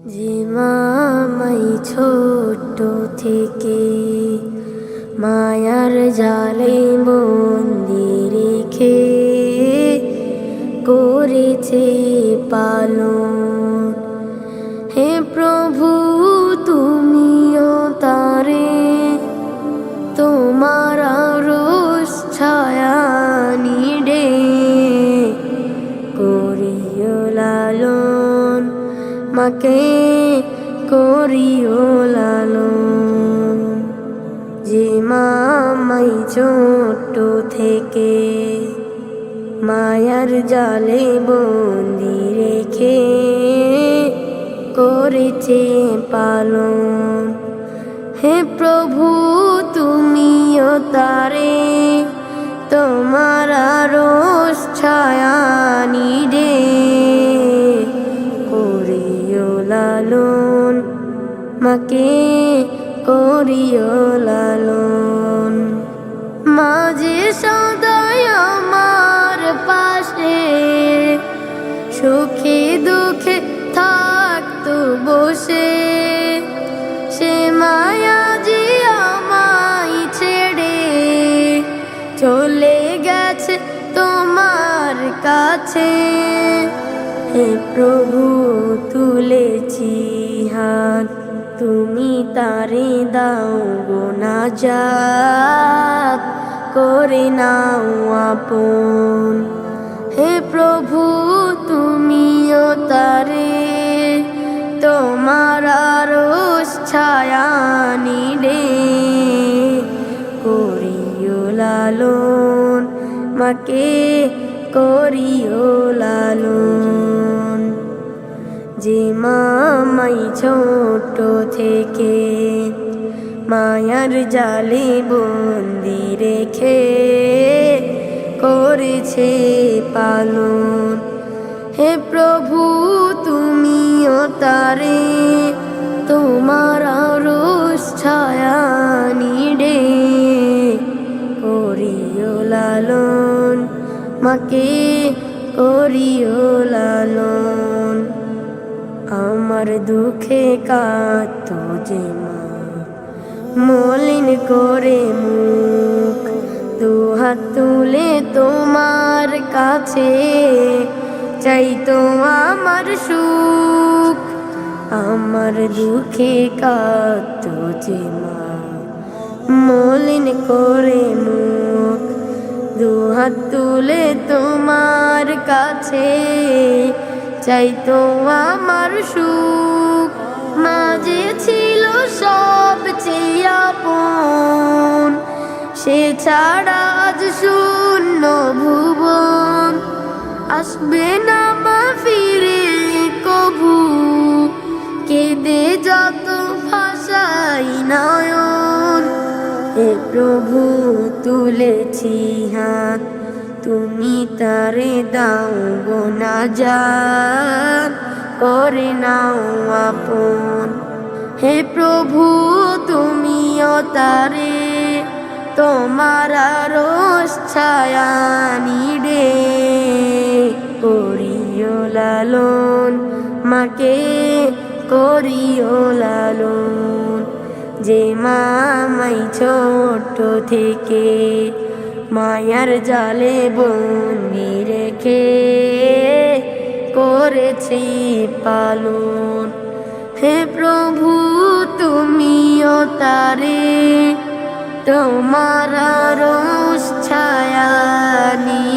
যে মামাই ছোট থেকে মায়ার জালে বন্দি রেখে করেছে পালন। হে প্রভু তুমিও তারে তোমার আরশ ছায়া নিডে করিও লালন, মাকে করিও লালন। যে মামাই ছোট থেকে মায়ার জালে বন্দি রেখে করেছে পালন। হে প্রভু তুমিও তারে তোমার আরশ ছায়া নিডে করিও লালন, মাকে করিও লালন। মাঝে সদাই আমার পাশে সুখে দুঃখে থাকতো বসে, সে মায়া যে আমায় ছেড়ে চলে গেছে তোমার কাছে। হে প্রভু তুলেছি হাত, তুমি তারে দাও গো নাজাত, করে নাও আপন। হে প্রভু তুমিও তারে তোমার আরশ ছায়া নিডে করিও লালন, মাকে করিও লালন। যে মামাই ছোট থেকে মায়ার জালে বন্দি রেখে করেছে পালন। হে প্রভু তুমিও তারে তোমার আরশ ছায়া নিডে করিও লালন, মাকে করিও লালন। আমার দুঃখে কাঁদতো যে মা মলিন করে মুখ, দুহাত তুলে তোমার কাছে চাইতো আমার সুখ। আমার দুঃখে কাঁদতো যে মা মলিন করে মুখ, দুহাত তুলে তোমার কাছে চাইতো আমার সুখ। মাঝে ছিল সবচেয়ে আপন, সে ছাড়া আজ শূন্য ভুবন। আসবে না মা ফিরে কভু, কেঁদে যত ভাষাই নয়ন। হে প্রভু তুলেছি হাত, তুমি তারে দাও গো নাজাত, করে নাও আপন। হে প্রভু তুমিও তারে তোমার আরশ ছায়া নিডে করিও লালন, মাকে করিও লালন। যে মামাই ছোট থেকে মায়ার জালে বন্দি রেখে করেছি পালন। হে প্রভু তুমিও তারে তোমার আরশ ছায়া নিয়ে